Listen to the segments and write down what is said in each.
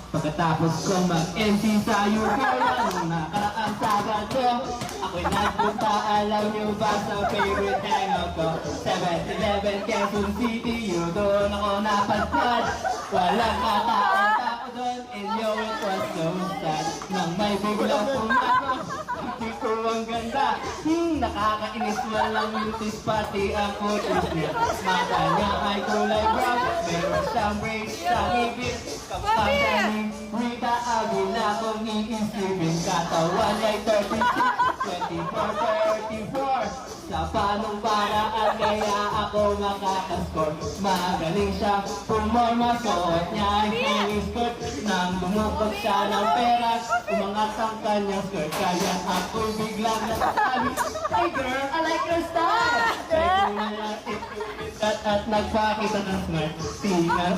Pagkatapos kong mag-MC sa Ukraine, nung nakaraang Sabado, ako'y nagpunta, alam niyo ba sa favorite hangout ko? 7-Eleven, Quezon City, yun doon ako napadpad. Walang katao-tao doon, and yo, it was so sad. Nang may biglang pumasok, hindi ko ang ganda. Nakakainis, walang mutis, pati ang kutis niya. Mata niya ay kulay brown, meron siyang braids sa ngipin. Kapagka ni Rita Aguila kong iisipin, katawan ay 36, 24, 34. Sa panong paraan kaya ako makakaskor. Magaling siya pumorma, suot niya ay mini skirt. Nang bumukot siya ng pera, umangat ang kanyang skirt. Kaya ako'y biglang nasabi, hey girl, I like your style. Kaya ko na lang at nagpakita ng smart. Tingnan.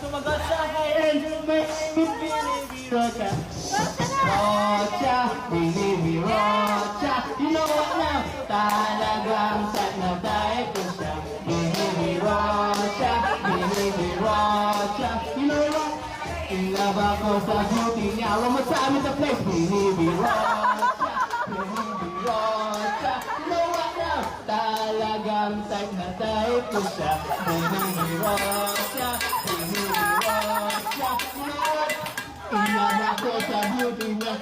Sumagot sa akin, may Binibi Rocha. Rocha, Binibi Rocha. You know what now? Talagang sad na dahil ko siya. Binibi Rocha, Binibi Rocha. You know what? Inlaba ko sa beauty niya. One more time in the place. Binibi Rocha, Binibi Rocha. You know what now? Talagang sad na dahil ko siya. Binibi Rocha, Binibi Rocha. You know what? Inlaba ko sa beauty niya.